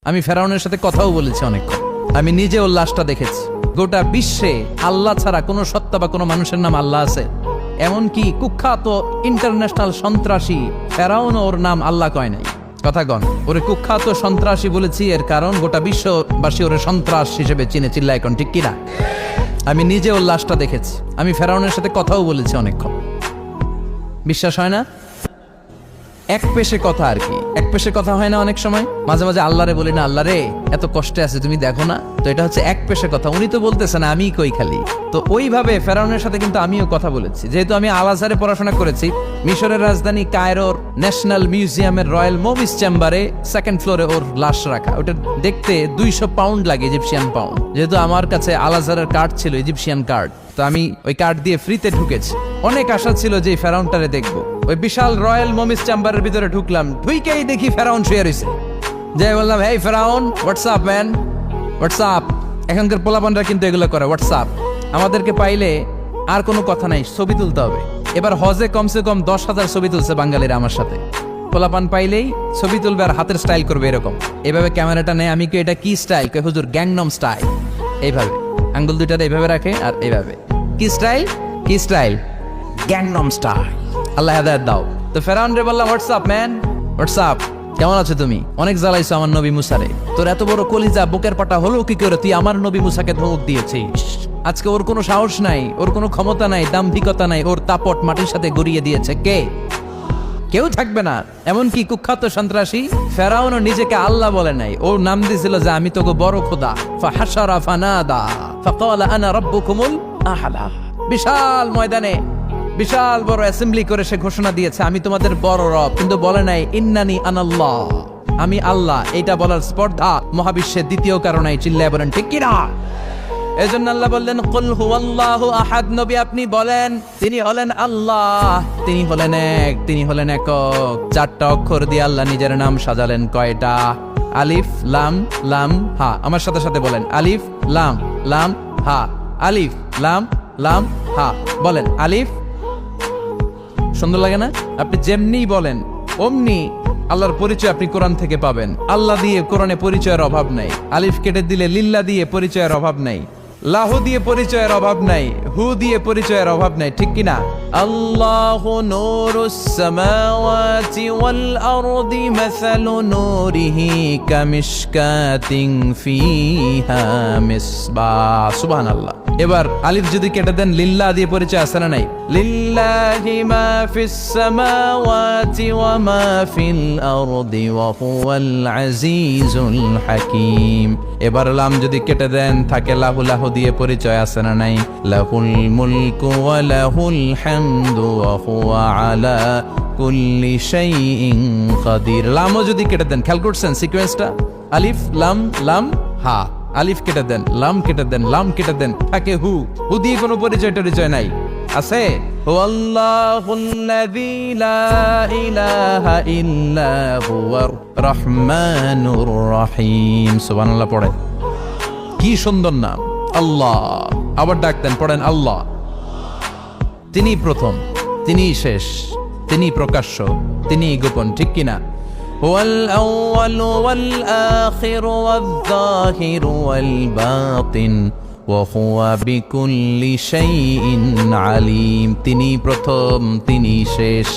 আমি ফেরাউনের সাথে কথাও বলেছি অনেকক্ষণ। আমি নিজে ওর লাশটা দেখেছি। গোটা বিশ্বে আল্লাহ ছাড়া কোনো সত্তা বা কোনো মানুষের নাম আল্লাহ আছে? এমনকি কুখ্যাত ইন্টারন্যাশনাল সন্ত্রাসী ফেরাউন ওর নাম আল্লাহ কয় নাই। কথা কন, ওরে কুখ্যাত সন্ত্রাসী বলেছি এর কারণ গোটা বিশ্ববাসী ওরে সন্ত্রাস হিসেবে চিনে, চিল্লা এখন ঠিক কিনা? আমি নিজে ওর লাশটা দেখেছি। আমি ফেরাউনের সাথে কথাও বলেছি অনেকক্ষণ। বিশ্বাস হয় না? এক পেশে কথা আর কি, এক পেশে কথা হয় না অনেক সময়। মাঝে মাঝে আল্লাহরে বলি না, আল্লাহ রে এত কষ্টে আছে তুমি দেখো না, তো এটা হচ্ছে এক পেশে কথা। উনি তো বলতেছেন আমি কই খালি। তো ওইভাবে ফেরাউনের সাথে কিন্তু আমিও কথা বলেছি। যেহেতু আমি আল আজহারে পড়াশোনা করেছি, মিশরের রাজধানী কায়রোর ন্যাশনাল মিউজিয়ামের রয়্যাল মুভিস চেম্বারে সেকেন্ড ফ্লোরে ওর লাশ রাখা। ওটা দেখতে 200 পাউন্ড লাগে, ইজিপশিয়ান পাউন্ড। যেহেতু আমার কাছে আল আজহারের কার্ড ছিল, ইজিপশিয়ান কার্ড, তো আমি ওই কার্ড দিয়ে ফ্রিতে ঢুকেছি। অনেক আশা ছিল যে ফেরাউনটারে দেখবো। ওই বিশাল রয়্যাল মুভিস চেম্বারের ভিতরে ঢুকলাম, ঢুইকেই দেখি ফেরাউন শুয়ে রয়েছে। যাই বললাম, হেই ফেরাউন, হোয়াটসঅ্যাপ ম্যান, হোয়াটসঅ্যাপ। এখনকার পোলাপানরা কিন্তু এগুলো করে, হোয়াটসঅ্যাপ। আমাদেরকে পাইলে আর কোনো কথা নাই, ছবি তুলতে হবে। এবার হজে কমসে কম 10,000 ছবি তুলছে বাঙালিরা আমার সাথে। পোলাপান পাইলেই ছবি তুলবে আর হাতের স্টাইল করবে এরকম। এভাবে ক্যামেরাটা নেয়, আমি কি এটা কি স্টাইল? কে হুজুর গ্যাংনম স্টাইল। এইভাবে আঙ্গুল দুইটাতে এইভাবে রাখে আর এইভাবে। কি স্টাইল? কি স্টাইল? Gangnam style. আল্লাহ হেদায়েত দাও। তো ফেরাউন রে বললাম, হোয়াটসঅ্যাপ ম্যান, হোয়াটসঅ্যাপ। কেমন আছো তুমি? অনেক জ্বালাইছো আমার নবী মুসারে। তোর এত বড় কলিজা বুকের পাটা হলো কি করে? তুই আমার নবী মুসাকে ধমক দিয়েছিস। আজকে ওর কোনো সাহস নাই, ওর কোনো ক্ষমতা নাই, দাম্ভিকতা নাই, ওর তাপট মাটির সাথে গড়িয়ে দিয়েছে কে? কেউ থাকবে না। এমনকি কুখ্যাত সন্ত্রাসী ফেরাউনও নিজেকে আল্লাহ বলে নাই। ওর নাম দিয়েছিল যে আমি তোকে বড় খোদা। ফাহাশারা ফানাদা ফাকালা আনা রাব্বুকুমুল আ'লা। বিশাল ময়দানে বিশাল বড় অ্যাসেম্বলি করে সে ঘোষণা দিয়েছে আমি তোমাদের বড় রব, কিন্তু বলে নাই ইন্নানি আনাল্লাহ, আমি আল্লাহ। এটা বলার স্পর্ধা মহাবিশ্বের দ্বিতীয় কারণে চিল্লায় বলেন ঠিক কিনা? এজন্য আল্লাহ বললেন কুল হুয়াল্লাহু আহাদ। নবী আপনি বলেন তিনি হলেন আল্লাহ, তিনি হলেন এক, তিনি হলেন একক। 4টা অক্ষর দিয়ে আল্লাহ নিজের নাম সাজালেন। কয়টা? আলিফ লাম লাম হা। আমার সাথে সাথে বলেন আলিফ লাম লাম হা। আলিফ লাম লাম হা। বলেন আলিফ। সুন্দর লাগে না? আপনি যেমনি বলেন অমনি আল্লাহর পরিচয় আপনি কোরআন থেকে পাবেন। আল্লাহ দিয়ে কোরআনে পরিচয়ের অভাব নাই। আলিফ কেটে দিলে লিল্লা দিয়ে পরিচয়ের অভাব নাই, লাহু দিয়ে পরিচয়ের অভাব নাই, হু দিয়ে পরিচয়ের অভাব নাই, ঠিক কিনা? আল্লাহু নূরুস সামাওয়াতি ওয়াল আরদি মাসালু নূরিহি কামিশকাতিন ফিহা মিসবাহ। সুবহানাল্লাহ। এবার আলিফ যদি কেটে দেন লিল্লাহ দিয়ে পরিচয় আছে না নাই? লিল্লাহি মা ফিস সামাওয়াতি ওয়া মা ফিল আরদি ওয়া হুয়াল আজিজুল হাকীম। এবার লাম যদি কেটে দেন থাকে লাহু, লাহু দিয়ে পরিচয় আছে না নাই? লাহুল মুলকু ওয়া লাহুল হামদু ওয়া হুয়া আলা কুল্লি শাইইন কাদির। লামও যদি কেটে দেন, খেয়াল করছেন সিকোয়েন্সটা? আলিফ লাম লাম হা। আলিফ কেটে দেন, লাম কেটে দেন, লাম কেটে দেন, থাকে হু। হু দিয়ে কোনো পরিচয় টরিচয় নাই। আছে হুয়াল্লাহুল্লাযী লা ইলাহা ইল্লা হুয়ার রহমানুর রহিম। সুবহানাল্লাহ পড়েন। কি সুন্দর নাম আল্লাহ। আবার ডাক দেন, পড়েন আল্লাহ। তিনি প্রথম, তিনি শেষ, তিনি প্রকাশ্য, তিনি গোপন, ঠিক কিনা? হুয়াল আউয়ালু ওয়াল আখিরু ওয়াল যাহিরু ওয়াল বাতিন ওয়া হুয়া বিকুল্লি শাইইন আলিম। তিনি প্রথম, তিনি শেষ,